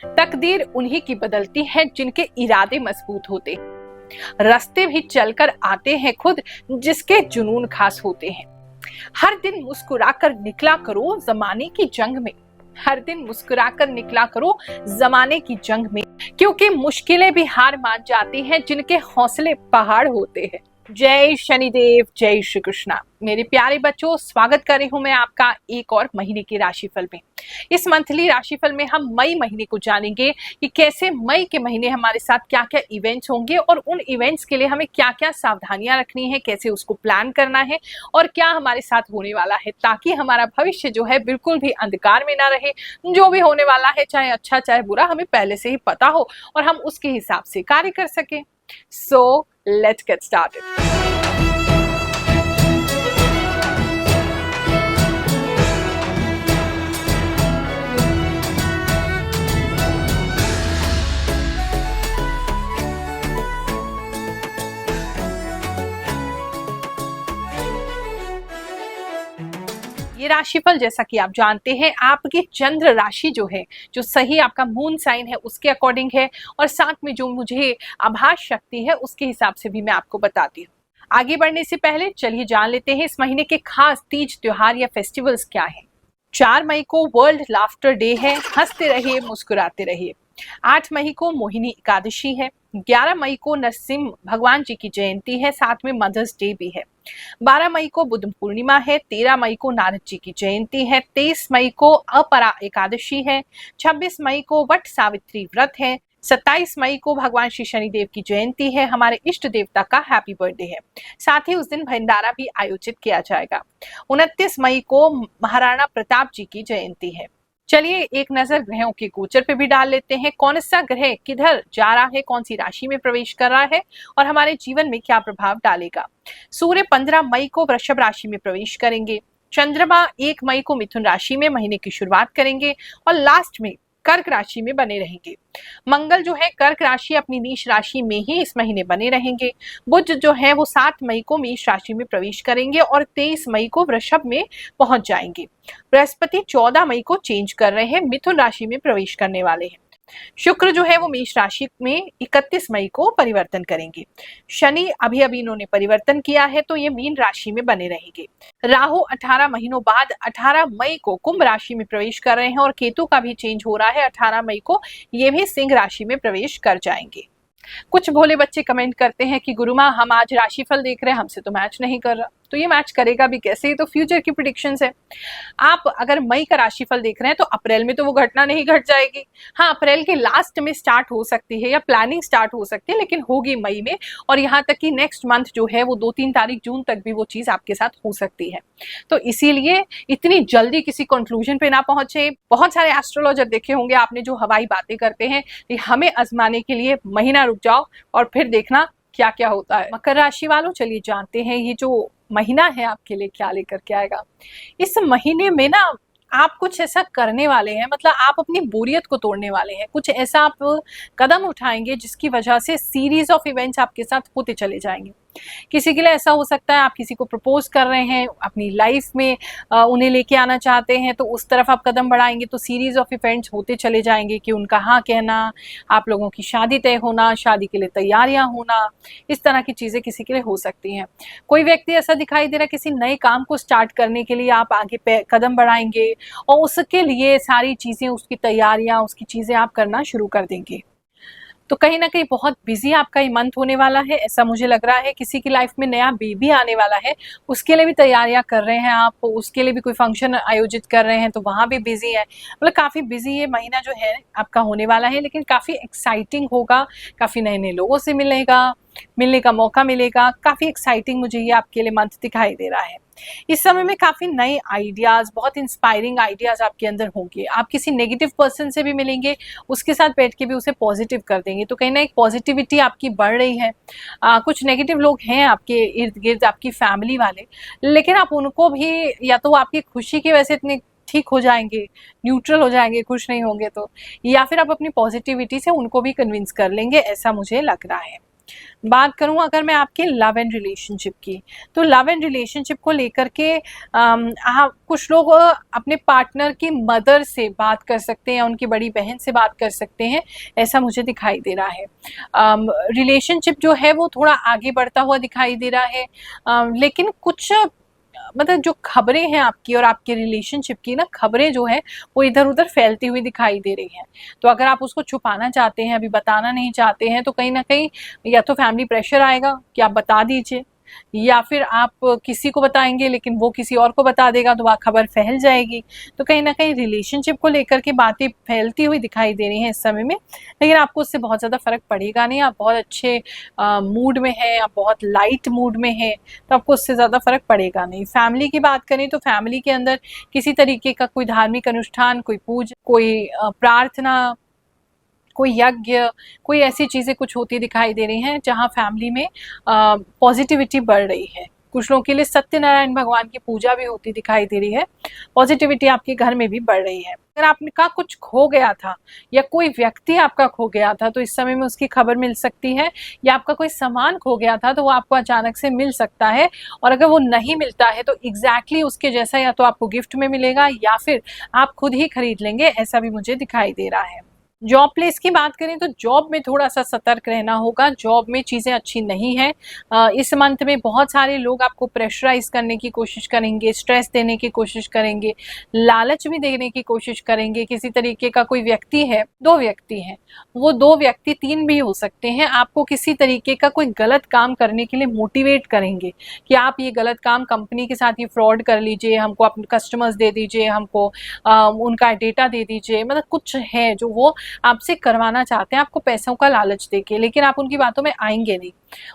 तकदीर उन्हीं की बदलती है जिनके इरादे मजबूत होते हैं। रास्ते भी चलकर आते हैं खुद जिसके जुनून खास होते हैं। हर दिन मुस्कुराकर निकला करो जमाने की जंग में। हर दिन मुस्कुराकर निकला करो जमाने की जंग में, क्योंकि मुश्किलें भी हार मान जाती हैं जिनके हौसले पहाड़ होते हैं। जय शनिदेव, जय श्री कृष्णा। मेरे प्यारे बच्चों, स्वागत कर रही हूं मैं आपका एक और महीने की राशिफल में। इस मंथली राशिफल में हम मई महीने को जानेंगे कि कैसे मई के महीने हमारे साथ क्या क्या इवेंट्स होंगे और उन इवेंट्स के लिए हमें क्या क्या सावधानियां रखनी है, कैसे उसको प्लान करना है और क्या हमारे साथ होने वाला है, ताकि हमारा भविष्य जो है बिल्कुल भी अंधकार में ना रहे। जो भी होने वाला है, चाहे अच्छा चाहे बुरा, हमें पहले से ही पता हो और हम उसके हिसाब से कार्य कर सकें। So let's get started. ये राशिफल जैसा कि आप जानते हैं आपकी चंद्र राशि जो है, जो सही आपका मून साइन है उसके अकॉर्डिंग है और साथ में जो मुझे आभास शक्ति है उसके हिसाब से भी मैं आपको बताती हूँ। आगे बढ़ने से पहले चलिए जान लेते हैं इस महीने के खास तीज त्योहार या फेस्टिवल्स क्या है। 4 मई को वर्ल्ड लाफ्टर डे है, हंसते रहिए मुस्कुराते रहिए। 8 मई को मोहिनी एकादशी है। 11 मई को नरसिंह भगवान जी की जयंती है, साथ में मदर्स डे भी है। 12 मई को बुद्ध पूर्णिमा है। 13 मई को नारद जी की जयंती है। 23 मई को अपरा एकादशी है। 26 मई को वट सावित्री व्रत है। 27 मई को भगवान श्री शनिदेव की जयंती है, हमारे इष्ट देवता का हैप्पी बर्थडे है। साथ ही उस दिन भंडारा भी आयोजित किया जाएगा। 29 मई को महाराणा प्रताप जी की जयंती है। चलिए एक नजर ग्रहों के गोचर पे भी डाल लेते हैं। कौन सा ग्रह किधर जा रहा है, कौन सी राशि में प्रवेश कर रहा है और हमारे जीवन में क्या प्रभाव डालेगा। सूर्य 15 मई को वृषभ राशि में प्रवेश करेंगे। चंद्रमा 1 मई को मिथुन राशि में महीने की शुरुआत करेंगे और लास्ट में कर्क राशि में बने रहेंगे। मंगल जो है कर्क राशि अपनी नीच राशि में ही इस महीने बने रहेंगे। बुध जो है वो 7 मई को मेष राशि में प्रवेश करेंगे और 23 मई को वृषभ में पहुंच जाएंगे। बृहस्पति 14 मई को चेंज कर रहे हैं, मिथुन राशि में प्रवेश करने वाले हैं। शुक्र जो है वो मेष राशि में 31 मई को परिवर्तन करेंगे। शनि अभी इन्होंने परिवर्तन किया है तो ये मीन राशि में बने रहेंगे। राहु 18 महीनों बाद 18 मई को कुंभ राशि में प्रवेश कर रहे हैं और केतु का भी चेंज हो रहा है। 18 मई को ये भी सिंह राशि में प्रवेश कर जाएंगे। कुछ भोले बच्चे कमेंट करते हैं कि गुरुमा हम आज राशिफल देख रहे हैं, हमसे तो मैच नहीं कर रहा। तो ये मैच करेगा भी कैसे, ये तो फ्यूचर की प्रेडिक्शंस है। आप अगर मई का राशिफल देख रहे हैं तो अप्रैल में तो वो घटना नहीं घट जाएगी। हाँ, अप्रैल के लास्ट में स्टार्ट हो सकती है या प्लानिंग स्टार्ट हो सकती है, लेकिन होगी मई में। और यहाँ तक कि नेक्स्ट मंथ जो है वो 2-3 तारीख जून तक भी वो चीज आपके साथ हो सकती है। तो इसीलिए इतनी जल्दी किसी कंक्लूजन पे ना पहुंचे। बहुत सारे एस्ट्रोलॉजर देखे होंगे आपने जो हवाई बातें करते हैं कि हमें आजमाने के लिए महीना रुक जाओ और फिर देखना क्या क्या होता है। मकर राशि वालों, चलिए जानते हैं ये जो महीना है आपके लिए क्या लेकर के आएगा। इस महीने में ना आप कुछ ऐसा करने वाले हैं, मतलब आप अपनी बोरियत को तोड़ने वाले हैं। कुछ ऐसा आप कदम उठाएंगे जिसकी वजह से सीरीज ऑफ इवेंट्स आपके साथ होते चले जाएंगे। किसी के लिए ऐसा हो सकता है आप किसी को प्रपोज कर रहे हैं, अपनी लाइफ में उन्हें लेके आना चाहते हैं, तो उस तरफ आप कदम बढ़ाएंगे तो सीरीज ऑफ इवेंट्स होते चले जाएंगे कि उनका हाँ कहना, आप लोगों की शादी तय होना, शादी के लिए तैयारियां होना, इस तरह की चीजें किसी के लिए हो सकती हैं। कोई व्यक्ति ऐसा दिखाई दे रहा है किसी नए काम को स्टार्ट करने के लिए आप आगे कदम बढ़ाएंगे और उसके लिए सारी चीजें, उसकी तैयारियां, उसकी चीजें आप करना शुरू कर देंगे। तो कहीं ना कहीं बहुत बिजी आपका ये मंथ होने वाला है, ऐसा मुझे लग रहा है। किसी की लाइफ में नया बेबी आने वाला है, उसके लिए भी तैयारियां कर रहे हैं आप, उसके लिए भी कोई फंक्शन आयोजित कर रहे हैं तो वहां भी बिजी है। मतलब काफी बिजी ये महीना जो है आपका होने वाला है, लेकिन काफी एक्साइटिंग होगा। काफी नए नए लोगों से मिलने का मौका मिलेगा। काफी एक्साइटिंग मुझे ये आपके लिए मंथ दिखाई दे रहा है। इस समय में काफी नए आइडियाज, बहुत इंस्पायरिंग आइडियाज आपके अंदर होंगे। आप किसी नेगेटिव पर्सन से भी मिलेंगे, उसके साथ बैठ के भी उसे पॉजिटिव कर देंगे, तो कहीं ना एक पॉजिटिविटी आपकी बढ़ रही है। कुछ नेगेटिव लोग हैं आपके इर्द गिर्द, आपकी फैमिली वाले, लेकिन आप उनको भी, या तो आपकी खुशी की वजह से इतने ठीक हो जाएंगे, न्यूट्रल हो जाएंगे, खुश नहीं होंगे तो, या फिर आप अपनी पॉजिटिविटी से उनको भी कन्विंस कर लेंगे, ऐसा मुझे लग रहा है। बात करूं अगर मैं आपके लव एंड रिलेशनशिप की, तो लव एंड रिलेशनशिप को लेकर के कुछ लोग अपने पार्टनर की मदर से बात कर सकते हैं या उनकी बड़ी बहन से बात कर सकते हैं, ऐसा मुझे दिखाई दे रहा है। रिलेशनशिप जो है वो थोड़ा आगे बढ़ता हुआ दिखाई दे रहा है, लेकिन कुछ मतलब जो खबरें हैं आपकी और आपके रिलेशनशिप की ना, खबरें जो है वो इधर उधर फैलती हुई दिखाई दे रही हैं। तो अगर आप उसको छुपाना चाहते हैं, अभी बताना नहीं चाहते हैं, तो कहीं ना कहीं या तो फैमिली प्रेशर आएगा कि आप बता दीजिए, या फिर आप किसी को बताएंगे लेकिन वो किसी और को बता देगा तो वह खबर फैल जाएगी। तो कहीं ना कहीं रिलेशनशिप को लेकर के बातें फैलती हुई दिखाई दे रही हैं इस समय में, लेकिन आपको उससे बहुत ज़्यादा फर्क पड़ेगा नहीं। आप बहुत अच्छे मूड में हैं, आप बहुत लाइट मूड में हैं, तो आपको उससे ज़्यादा फर्क पड़ेगा नहीं। फैमिली की बात करें तो फैमिली के अंदर किसी तरीके का कोई धार्मिक अनुष्ठान, कोई पूजा, कोई प्रार्थना, कोई यज्ञ, कोई ऐसी चीज़ें कुछ होती दिखाई दे रही हैं जहाँ फैमिली में पॉजिटिविटी बढ़ रही है। कुछ लोगों के लिए सत्यनारायण भगवान की पूजा भी होती दिखाई दे रही है, पॉजिटिविटी आपके घर में भी बढ़ रही है। अगर आपका कुछ खो गया था या कोई व्यक्ति आपका खो गया था तो इस समय में उसकी खबर मिल सकती है, या आपका कोई सामान खो गया था तो वो आपको अचानक से मिल सकता है, और अगर वो नहीं मिलता है तो एग्जैक्टली उसके जैसा या तो आपको गिफ्ट में मिलेगा या फिर आप खुद ही खरीद लेंगे, ऐसा भी मुझे दिखाई दे रहा है। जॉब प्लेस की बात करें तो जॉब में थोड़ा सा सतर्क रहना होगा, जॉब में चीज़ें अच्छी नहीं है। इस मंथ में बहुत सारे लोग आपको प्रेशराइज करने की कोशिश करेंगे, स्ट्रेस देने की कोशिश करेंगे, लालच भी देने की कोशिश करेंगे। किसी तरीके का कोई व्यक्ति है, दो व्यक्ति हैं, वो दो व्यक्ति तीन भी हो सकते हैं, आपको किसी तरीके का कोई गलत काम करने के लिए मोटिवेट करेंगे कि आप ये गलत काम कंपनी के साथ ये फ्रॉड कर लीजिए, हमको अपने कस्टमर्स दे दीजिए, हमको उनका डेटा दे दीजिए। मतलब कुछ है जो वो आपसे करवाना चाहते हैं, आपको पैसों का लालच देके, लेकिन आप उनकी बातों में आएंगे नहीं।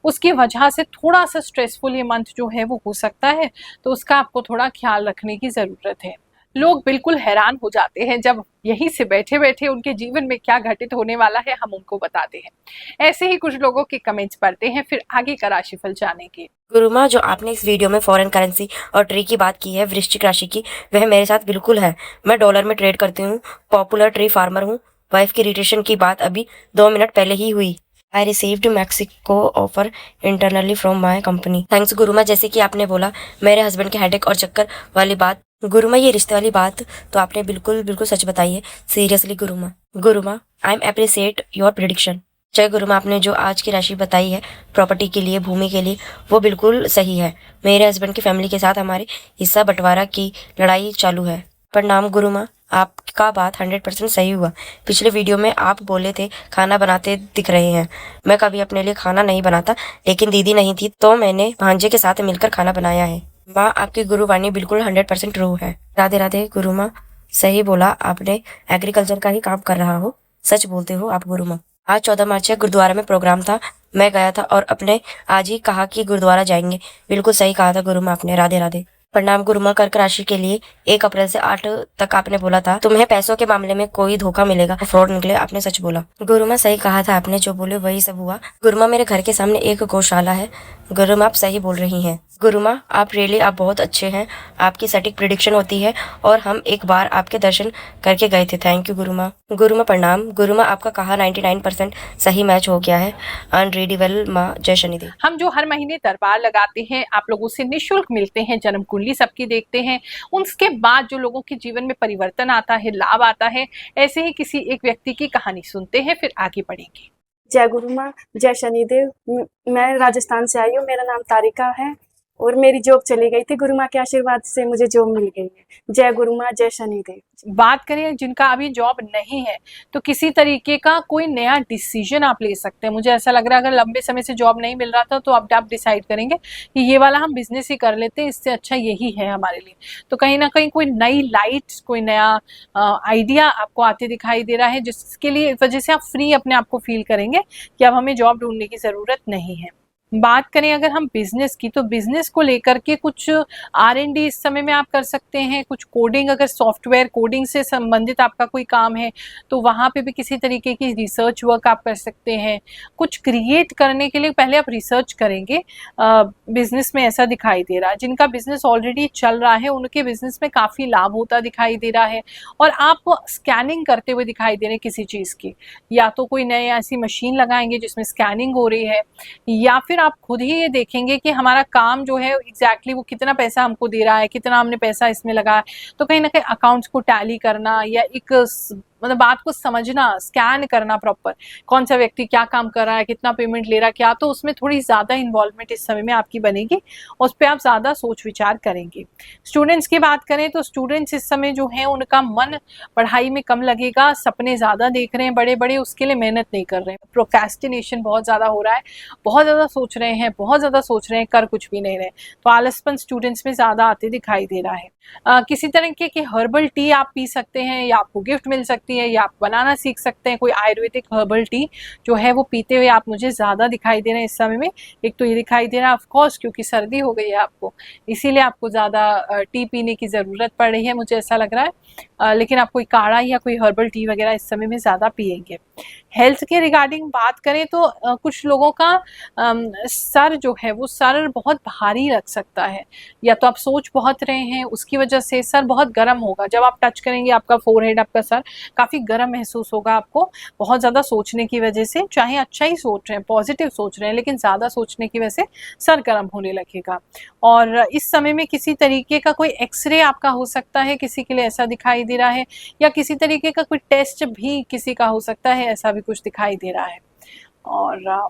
उसकी वजह से थोड़ा सा स्ट्रेसफुल ये मंथ जो है वो हो सकता है, तो उसका आपको थोड़ा ख्याल रखने की जरूरत है। लोग बिल्कुल हैरान हो जाते हैं जब यहीं से बैठे बैठे उनके जीवन में क्या घटित होने वाला है हम उनको बताते हैं। ऐसे ही कुछ लोगों के कमेंट्स पढ़ते हैं फिर आगे का राशिफल जाने के। गुरुमा, जो आपने इस वीडियो में फॉरेन करेंसी और ट्री की बात की है वृश्चिक राशि की, वह मेरे साथ बिल्कुल है। मैं डॉलर में ट्रेड करती हूँ, पॉपुलर ट्री फार्मर हूँ। वाइफ की रिलेशन की बात अभी 2 मिनट पहले ही हुई। I received Mexico offer internally from my company. Thanks Gurumaa. जैसे कि आपने बोला मेरे हस्बैंड के हेडेक और चक्कर वाली बात, गुरुमा ये रिश्ते वाली बात तो आपने बिल्कुल बिल्कुल सच बताई है। Seriously Gurumaa I am appreciate your prediction. जय गुरुमा, आपने जो आज की राशि बताई है प्रॉपर्टी के लिए, भूमि के लिए, वो बिल्कुल सही है। मेरे हस्बैंड की फैमिली के साथ हमारे हिस्सा बंटवारा की लड़ाई चालू है। प्रणाम गुरुमा, आपका बात 100% सही हुआ। पिछले वीडियो में आप बोले थे खाना बनाते दिख रहे हैं। मैं कभी अपने लिए खाना नहीं बनाता, लेकिन दीदी नहीं थी तो मैंने भांजे के साथ मिलकर खाना बनाया है। माँ, आपकी गुरुवाणी बिल्कुल 100% ट्रू है। राधे राधे गुरुमा, सही बोला आपने, एग्रीकल्चर का ही काम कर रहा हो, सच बोलते हो आप गुरुमा। आज 14 मार्च है, गुरुद्वारा में प्रोग्राम था, मैं गया था और अपने आज ही कहा कि गुरुद्वारा जाएंगे। बिल्कुल सही कहा था गुरुमा आपने। राधे राधे। प्रणाम गुरुमा, कर्क राशि के लिए 1 अप्रैल से 8 तक आपने बोला था तुम्हें पैसों के मामले में कोई धोखा मिलेगा, फ्रॉड निकले, आपने सच बोला। गुरुमा सही कहा था आपने, जो बोले वही सब हुआ। गुरुमा मेरे घर के सामने एक गौशाला है। गुरुमा आप सही बोल रही हैं। गुरुमा आप बहुत अच्छे हैं, आपकी सटीक प्रिडिक्शन होती है और हम एक बार आपके दर्शन करके गए थे। Thank you गुरुमा। गुरुमा प्रणाम। गुरुमा आपका कहा 99% सही मैच हो गया है। अनरीडेबल माँ, जय शनिदेव। हम जो हर महीने दरबार लगाते हैं, आप लोगों से निःशुल्क मिलते हैं, जन्म कुंडली सबकी देखते हैं, उसके बाद जो लोगों के जीवन में परिवर्तन आता है, लाभ आता है, ऐसे ही किसी एक व्यक्ति की कहानी सुनते हैं, फिर आगे बढ़ेंगे। जय गुरु माँ, जय शनिदेव। मैं राजस्थान से आई हूँ, मेरा नाम तारिका है और मेरी जॉब चली गई थी। गुरु माँ के आशीर्वाद से मुझे जॉब मिल गई है। जय गुरु माँ, जय शनिदेव। बात करें जिनका अभी जॉब नहीं है, तो किसी तरीके का कोई नया डिसीजन आप ले सकते हैं। मुझे ऐसा लग रहा है अगर लंबे समय से जॉब नहीं मिल रहा था तो अब आप डिसाइड करेंगे कि ये वाला हम बिजनेस ही कर लेते हैं, इससे अच्छा यही है हमारे लिए। तो कहीं ना कहीं कोई नई लाइट, कोई नया आइडिया आपको आते दिखाई दे रहा है, जिसके लिए वजह से आप फ्री अपने आप को फील करेंगे कि अब हमें जॉब ढूंढने की जरूरत नहीं है। बात करें अगर हम बिजनेस की, तो बिजनेस को लेकर के कुछ R&D इस समय में आप कर सकते हैं। कुछ कोडिंग, अगर सॉफ्टवेयर कोडिंग से संबंधित आपका कोई काम है तो वहाँ पे भी किसी तरीके की रिसर्च वर्क आप कर सकते हैं। कुछ क्रिएट करने के लिए पहले आप रिसर्च करेंगे। बिजनेस में ऐसा दिखाई दे रहा है, जिनका बिजनेस ऑलरेडी चल रहा है उनके बिजनेस में काफ़ी लाभ होता दिखाई दे रहा है, और आप स्कैनिंग करते हुए दिखाई दे रहे हैं किसी चीज़ की। या तो कोई नई ऐसी मशीन लगाएंगे जिसमें स्कैनिंग हो रही है, या फिर आप खुद ही ये देखेंगे कि हमारा काम जो है एग्जैक्टली वो कितना पैसा हमको दे रहा है, कितना हमने पैसा इसमें लगाया। तो कहीं ना कहीं अकाउंट्स को टैली करना, या एक मतलब बात को समझना, स्कैन करना प्रॉपर, कौन सा व्यक्ति क्या काम कर रहा है, कितना पेमेंट ले रहा है, क्या, तो उसमें थोड़ी ज़्यादा इन्वॉल्वमेंट इस समय में आपकी बनेगी, उस पर आप ज़्यादा सोच विचार करेंगे। स्टूडेंट्स की बात करें तो स्टूडेंट्स इस समय जो है उनका मन पढ़ाई में कम लगेगा, सपने ज़्यादा देख रहे हैं बड़े बड़े, उसके लिए मेहनत नहीं कर रहे हैं, प्रोक्रेस्टिनेशन बहुत ज़्यादा हो रहा है, बहुत ज़्यादा सोच रहे हैं, बहुत ज़्यादा सोच रहे हैं, कर कुछ भी नहीं रहे। तो आलसपन स्टूडेंट्स में ज़्यादा आते दिखाई दे रहा है। किसी तरीके की हर्बल टी आप पी सकते हैं, या आपको गिफ्ट मिल सकती है, या आप बनाना सीख सकते हैं कोई आयुर्वेदिक हर्बल टी जो है वो पीते हुए आप मुझे ज़्यादा दिखाई दे रहे हैं इस समय में। एक तो ये दिखाई दे रहा है ऑफकोर्स क्योंकि सर्दी हो गई है आपको, इसीलिए आपको ज़्यादा टी पीने की ज़रूरत पड़ रही है, मुझे ऐसा लग रहा है। लेकिन आप कोई काढ़ा या कोई हर्बल टी वगैरह इस समय में ज़्यादा पिएंगे। हेल्थ के रिगार्डिंग बात करें तो कुछ लोगों का सर जो है वो सर बहुत भारी रख सकता है, या तो आप सोच बहुत रहे हैं उसकी वजह से सर बहुत गर्म होगा। जब आप टच करेंगे आपका फोरहेड, आपका सर काफ़ी गर्म महसूस होगा आपको, बहुत ज़्यादा सोचने की वजह से। चाहे अच्छा ही सोच रहे हैं, पॉजिटिव सोच रहे हैं, लेकिन ज़्यादा सोचने की वजह से सर गर्म होने लगेगा। और इस समय में किसी तरीके का कोई एक्सरे आपका हो सकता है, किसी के लिए ऐसा दिखाई दे रहा है, या किसी तरीके का कोई टेस्ट भी किसी का हो सकता है, ऐसा भी कुछ दिखाई दे रहा है। और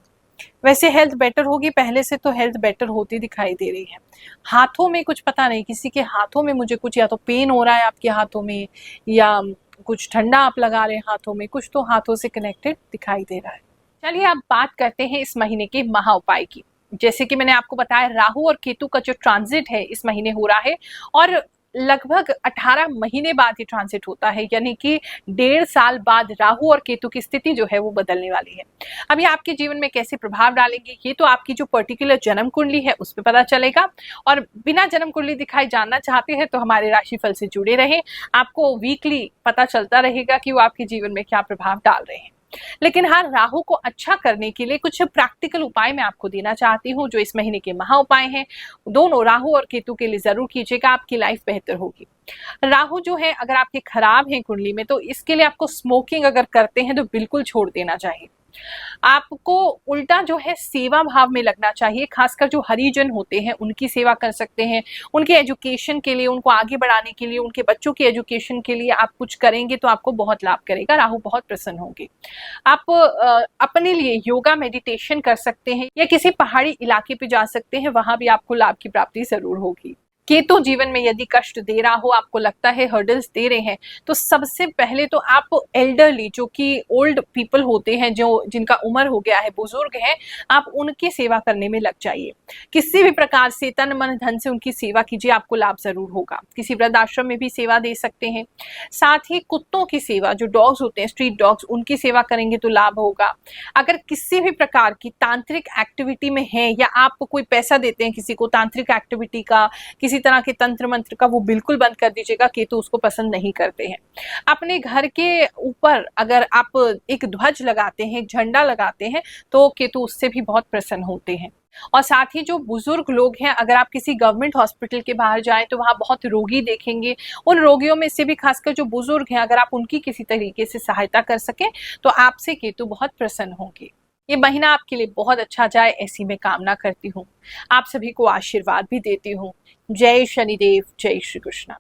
वैसे हेल्थ बेटर होगी, पहले से तो हेल्थ बेटर होती दिखाई दे रही है। हाथों में कुछ पता नहीं, किसी के हाथों में मुझे कुछ, या तो पेन हो रहा है आपके हाथों में, या कुछ ठंडा आप लगा रहे हैं हाथों में, कुछ तो हाथों से कनेक्टेड दिखाई दे रहा है। चलिए अब बात करते हैं इस महीने के महा उपाय की। जैसे कि मैंने आपको बताया, राहु और केतु का जो ट्रांजिट है इस महीने हो रहा है, और लगभग 18 महीने बाद ये ट्रांजिट होता है, यानी कि 1.5 साल बाद राहु और केतु की स्थिति जो है वो बदलने वाली है। अब ये आपके जीवन में कैसे प्रभाव डालेंगे, ये तो आपकी जो पर्टिकुलर जन्म कुंडली है उस पर पता चलेगा। और बिना जन्म कुंडली दिखाए जानना चाहते हैं तो हमारे राशिफल से जुड़े रहें, आपको वीकली पता चलता रहेगा कि वो आपके जीवन में क्या प्रभाव डाल रहे हैं। लेकिन हाँ, राहु को अच्छा करने के लिए कुछ प्रैक्टिकल उपाय मैं आपको देना चाहती हूँ, जो इस महीने के महा उपाय हैं। दोनों राहु और केतु के लिए जरूर कीजिएगा, आपकी लाइफ बेहतर होगी। राहु जो है अगर आपके खराब है कुंडली में, तो इसके लिए आपको स्मोकिंग अगर करते हैं तो बिल्कुल छोड़ देना चाहिए। आपको उल्टा जो है सेवा भाव में लगना चाहिए, खासकर जो हरिजन होते हैं उनकी सेवा कर सकते हैं, उनके एजुकेशन के लिए, उनको आगे बढ़ाने के लिए, उनके बच्चों की एजुकेशन के लिए आप कुछ करेंगे तो आपको बहुत लाभ करेगा, राहु बहुत प्रसन्न होंगे। आप अपने लिए योगा मेडिटेशन कर सकते हैं, या किसी पहाड़ी इलाके पे जा सकते हैं, वहां भी आपको लाभ की प्राप्ति जरूर होगी। केतु जीवन में यदि कष्ट दे रहा हो, आपको लगता है हर्डल्स दे रहे हैं, तो सबसे पहले तो आप एल्डरली, जो कि ओल्ड पीपल होते हैं, जो जिनका उम्र हो गया है, बुजुर्ग हैं, आप उनकी सेवा करने में लग जाइए। किसी भी प्रकार से तन मन धन से उनकी सेवा कीजिए, आपको लाभ जरूर होगा। किसी वृद्धाश्रम में भी सेवा दे सकते हैं। साथ ही कुत्तों की सेवा, जो डॉग्स होते हैं, स्ट्रीट डॉग्स, उनकी सेवा करेंगे तो लाभ होगा। अगर किसी भी प्रकार की तांत्रिक एक्टिविटी में है, या आप कोई पैसा देते हैं किसी को तांत्रिक एक्टिविटी का, किसी तरह के तंत्र मंत्र का, वो बिल्कुल बंद कर दीजिएगा, केतु उसको पसंद नहीं करते हैं। अपने घर के ऊपर अगर आप एक ध्वज लगाते हैं, एक झंडा लगाते हैं, तो केतु उससे भी बहुत प्रसन्न होते हैं। और साथ ही जो बुजुर्ग लोग हैं, अगर आप किसी गवर्नमेंट हॉस्पिटल के बाहर जाएं तो वहां बहुत रोगी देखेंगे, उन रोगियों में से भी खासकर जो बुजुर्ग हैं, अगर आप उनकी किसी तरीके से सहायता कर सकें तो आपसे केतु बहुत प्रसन्न होंगे। ये महीना आपके लिए बहुत अच्छा जाए, ऐसी मैं कामना करती हूँ। आप सभी को आशीर्वाद भी देती हूँ। जय शनिदेव, जय श्री कृष्ण।